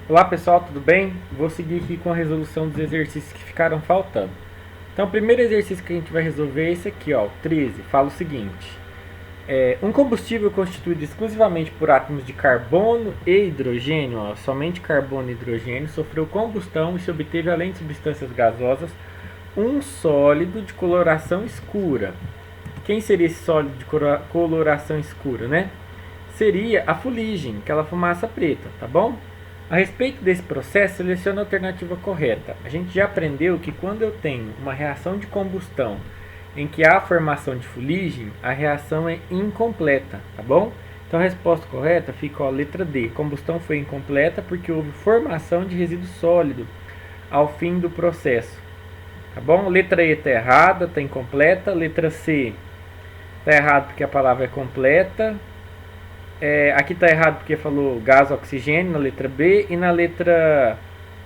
Olá pessoal, tudo bem? Vou seguir aqui com a resolução dos exercícios que ficaram faltando. Então, o primeiro exercício que a gente vai resolver é esse aqui, ó, o 13. Fala o seguinte: um combustível constituído exclusivamente por átomos de carbono e hidrogênio, ó, somente carbono e hidrogênio, sofreu combustão e se obteve, além de substâncias gasosas, um sólido de coloração escura. Quem seria esse sólido de coloração escura, né? Seria a fuligem, aquela fumaça preta, tá bom? A respeito desse processo, selecione a alternativa correta. A gente já aprendeu que quando eu tenho uma reação de combustão em que há a formação de fuligem, a reação é incompleta, tá bom? Então a resposta correta fica a letra D. Combustão foi incompleta porque houve formação de resíduo sólido ao fim do processo, tá bom? Letra E está errada, está incompleta. Letra C está errado porque a palavra é completa. Aqui está errado porque falou gás oxigênio na letra B, e na letra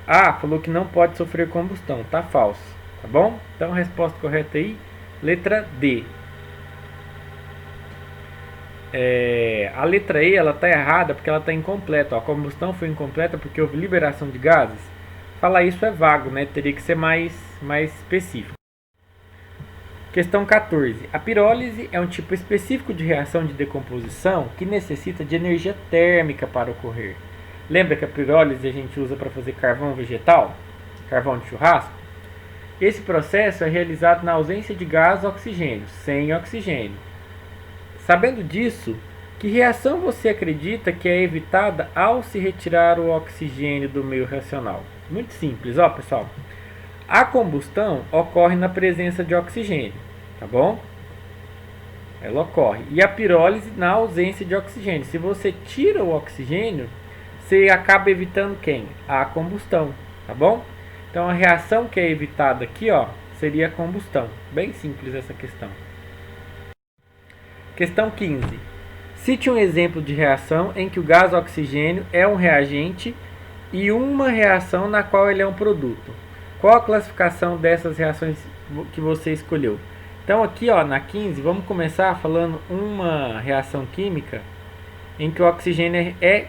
A falou que não pode sofrer combustão, tá falso, tá bom? Então a resposta correta aí, letra D. A letra E ela está errada porque ela está incompleta. A combustão foi incompleta porque houve liberação de gases. Falar isso é vago, né? Teria que ser mais específico. Questão 14. A pirólise é um tipo específico de reação de decomposição que necessita de energia térmica para ocorrer. Lembra que a pirólise a gente usa para fazer carvão vegetal? Carvão de churrasco? Esse processo é realizado na ausência de gás oxigênio, sem oxigênio. Sabendo disso, que reação você acredita que é evitada ao se retirar o oxigênio do meio reacional? Muito simples, ó pessoal. A combustão ocorre na presença de oxigênio, tá bom? Ela ocorre. E a pirólise na ausência de oxigênio. Se você tira o oxigênio, você acaba evitando quem? A combustão, tá bom? Então a reação que é evitada aqui, ó, seria a combustão. Bem simples essa questão. Questão 15. Cite um exemplo de reação em que o gás oxigênio é um reagente e uma reação na qual ele é um produto. Qual a classificação dessas reações que você escolheu? Então aqui, ó, na 15, vamos começar falando uma reação química em que o oxigênio é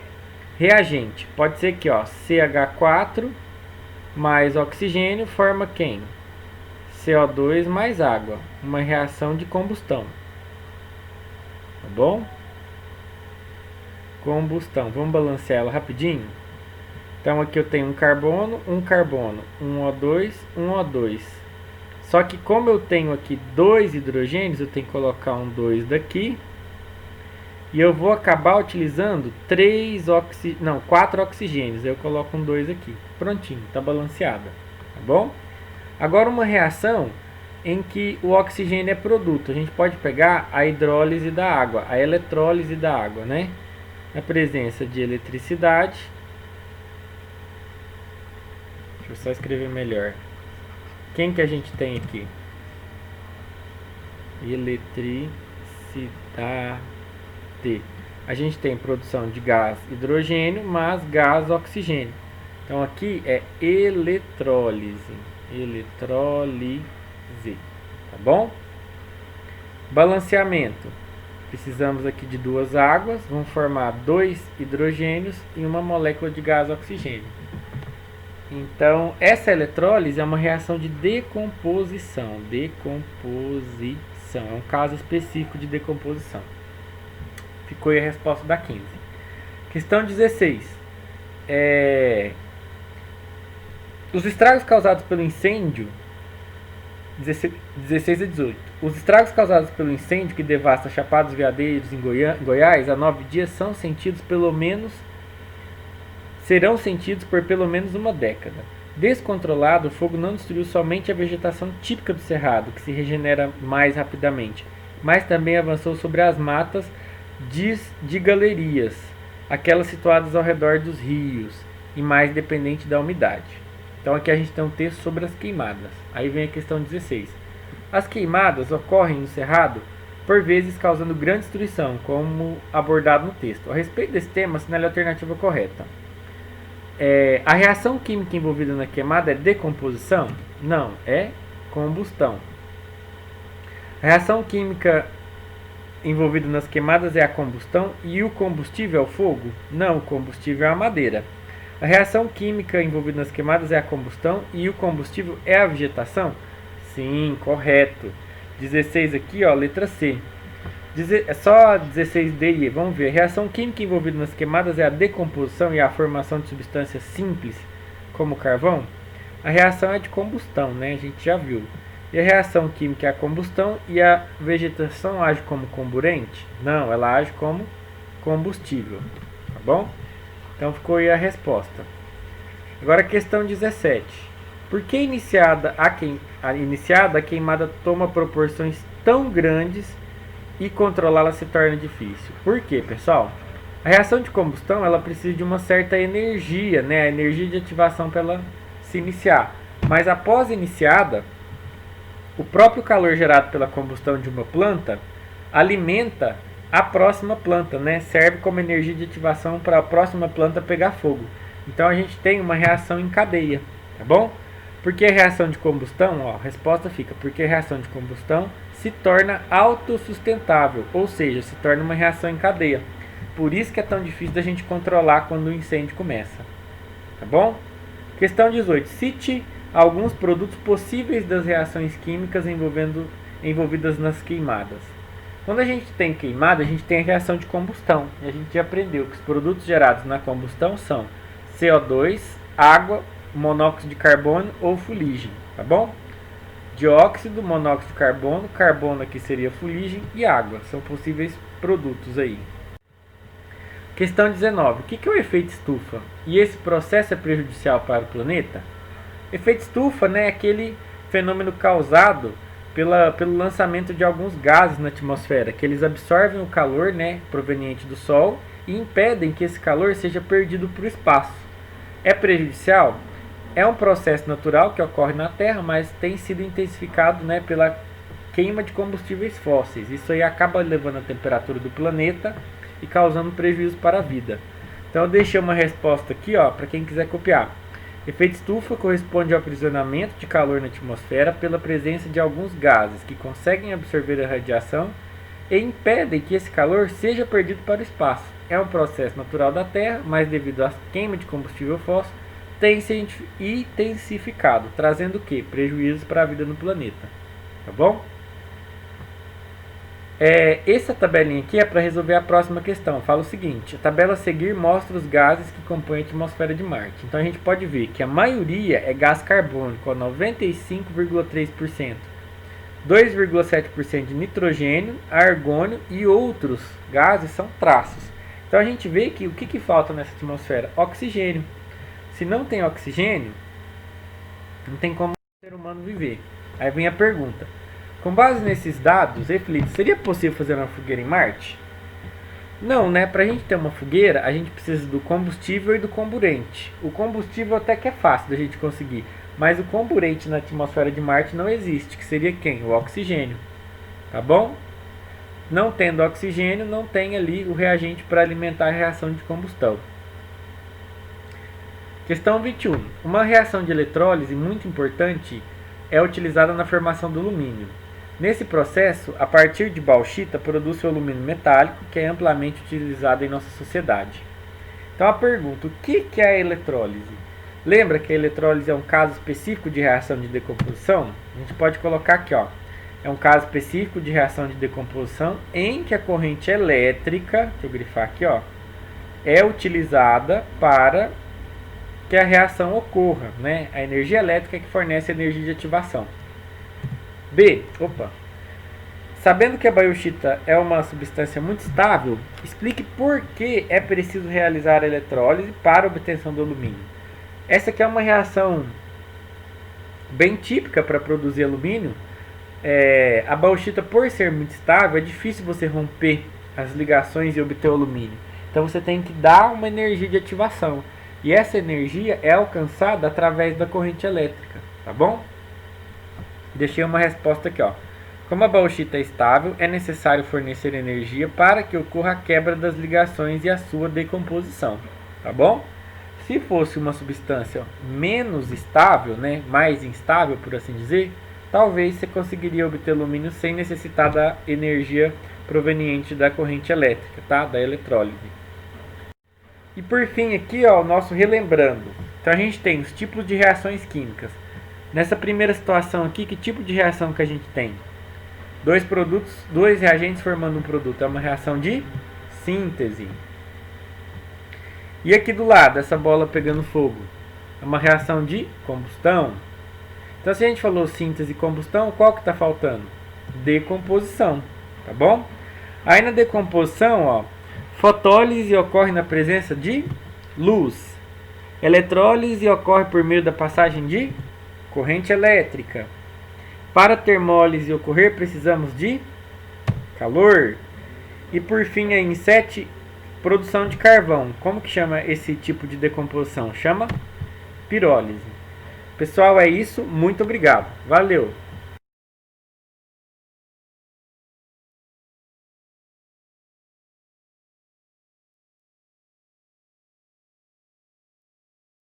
reagente. Pode ser que, ó, CH4 mais oxigênio forma quem? CO2 mais água. Uma reação de combustão. Tá bom? Combustão. Vamos balancear ela rapidinho? Então aqui eu tenho um carbono, um O2, um O2. Só que como eu tenho aqui dois hidrogênios, eu tenho que colocar um 2 daqui. E eu vou acabar utilizando 4 oxigênios. Eu coloco um 2 aqui. Prontinho, está balanceada. Tá bom? Agora uma reação em que o oxigênio é produto. A gente pode pegar a hidrólise da água, a eletrólise da água, né? Na presença de eletricidade. Deixa eu só escrever melhor. Quem que a gente tem aqui? Eletricidade. A gente tem produção de gás hidrogênio mais gás oxigênio. Então aqui é eletrólise. Eletrólise. Tá bom? Balanceamento. Precisamos aqui de duas águas. Vão formar dois hidrogênios e uma molécula de gás oxigênio. Então, essa eletrólise é uma reação de decomposição. Decomposição. É um caso específico de decomposição. Ficou aí a resposta da 15. Questão 16. Os estragos causados pelo incêndio... 16 a 18. Os estragos causados pelo incêndio que devasta Chapada dos Veadeiros em Goiás há 9 dias serão sentidos por pelo menos uma década. Descontrolado, o fogo não destruiu somente a vegetação típica do cerrado, que se regenera mais rapidamente, mas também avançou sobre as matas de galerias, aquelas situadas ao redor dos rios e mais dependente da umidade. Então aqui a gente tem um texto sobre as queimadas. Aí vem a questão 16. As queimadas ocorrem no cerrado por vezes causando grande destruição, como abordado no texto. A respeito desse tema, assinale a alternativa correta. A reação química envolvida na queimada é decomposição? Não, é combustão. A reação química envolvida nas queimadas é a combustão e o combustível é o fogo? Não, o combustível é a madeira. A reação química envolvida nas queimadas é a combustão e o combustível é a vegetação? Sim, correto. 16 aqui, ó, letra C. É só 16D e E. Vamos ver. A reação química envolvida nas queimadas é a decomposição e a formação de substâncias simples, como o carvão? A reação é de combustão, né? A gente já viu. E a reação química é a combustão e a vegetação age como comburente? Não, ela age como combustível. Tá bom? Então ficou aí a resposta. Agora a questão 17. Por que iniciada a queimada toma proporções tão grandes e controlá-la se torna difícil? Por quê, pessoal? A reação de combustão ela precisa de uma certa energia, né? A energia de ativação para ela se iniciar. Mas após iniciada, o próprio calor gerado pela combustão de uma planta alimenta a próxima planta, né? Serve como energia de ativação para a próxima planta pegar fogo. Então a gente tem uma reação em cadeia, tá bom? Porque a reação de combustão, ó, a resposta fica, porque a reação de combustão se torna autossustentável, ou seja, se torna uma reação em cadeia. Por isso que é tão difícil da gente controlar quando o incêndio começa, tá bom? Questão 18. Cite alguns produtos possíveis das reações químicas envolvidas nas queimadas. Quando a gente tem queimada, a gente tem a reação de combustão. E a gente já aprendeu que os produtos gerados na combustão são CO2, água, monóxido de carbono ou fuligem, tá bom? Dióxido, monóxido de carbono, carbono aqui seria fuligem e água. São possíveis produtos aí. Questão 19. O que é o efeito estufa? E esse processo é prejudicial para o planeta? Efeito estufa, né, é aquele fenômeno causado pelo lançamento de alguns gases na atmosfera, que eles absorvem o calor, né, proveniente do Sol e impedem que esse calor seja perdido para o espaço. É prejudicial? É um processo natural que ocorre na Terra, mas tem sido intensificado, né, pela queima de combustíveis fósseis. Isso aí acaba elevando a temperatura do planeta e causando prejuízo para a vida. Então eu deixei uma resposta aqui, ó, para quem quiser copiar. Efeito estufa corresponde ao aprisionamento de calor na atmosfera pela presença de alguns gases que conseguem absorver a radiação e impedem que esse calor seja perdido para o espaço. É um processo natural da Terra, mas devido à queima de combustível fóssil, tem se intensificado, trazendo o quê? Prejuízos para a vida no planeta. Tá bom? Essa tabelinha aqui é para resolver a próxima questão. Fala o seguinte: a tabela a seguir mostra os gases que compõem a atmosfera de Marte. Então a gente pode ver que a maioria é gás carbônico, 95,3%, 2,7% de nitrogênio, argônio e outros gases são traços. Então a gente vê que o que falta nessa atmosfera? Oxigênio. Se não tem oxigênio, não tem como o ser humano viver. Aí vem a pergunta: com base nesses dados, reflita, seria possível fazer uma fogueira em Marte? Não, né? Para a gente ter uma fogueira, a gente precisa do combustível e do comburente. O combustível até que é fácil da gente conseguir, mas o comburente na atmosfera de Marte não existe, que seria quem? O oxigênio. Tá bom? Não tendo oxigênio, não tem ali o reagente para alimentar a reação de combustão. Questão 21. Uma reação de eletrólise muito importante é utilizada na formação do alumínio. Nesse processo, a partir de bauxita, produz o alumínio metálico, que é amplamente utilizado em nossa sociedade. Então a pergunta: o que é a eletrólise? Lembra que a eletrólise é um caso específico de reação de decomposição? A gente pode colocar aqui, ó. É um caso específico de reação de decomposição em que a corrente elétrica, deixa eu grifar aqui, ó, é utilizada para que a reação ocorra, né? A energia elétrica que fornece a energia de ativação. Sabendo que a bauxita é uma substância muito estável, explique por que é preciso realizar a eletrólise para a obtenção do alumínio. Essa aqui é uma reação bem típica para produzir alumínio. A bauxita, por ser muito estável, é difícil você romper as ligações e obter o alumínio. Então você tem que dar uma energia de ativação. E essa energia é alcançada através da corrente elétrica, tá bom? Deixei uma resposta aqui, ó. Como a bauxita é estável, é necessário fornecer energia para que ocorra a quebra das ligações e a sua decomposição, tá bom? Se fosse uma substância menos estável, né, mais instável, por assim dizer, talvez você conseguiria obter alumínio sem necessitar da energia proveniente da corrente elétrica, tá? Da eletrólise. E por fim aqui, ó, o nosso relembrando. Então a gente tem os tipos de reações químicas. Nessa primeira situação aqui, que tipo de reação que a gente tem? Dois reagentes formando um produto. É uma reação de síntese. E aqui do lado, essa bola pegando fogo. É uma reação de combustão. Então se a gente falou síntese e combustão, qual que está faltando? Decomposição. Tá bom? Aí na decomposição, ó, fotólise ocorre na presença de luz. Eletrólise ocorre por meio da passagem de corrente elétrica. Para a termólise ocorrer, precisamos de calor. E por fim, em 7, produção de carvão. Como que chama esse tipo de decomposição? Chama pirólise. Pessoal, é isso. Muito obrigado. Valeu!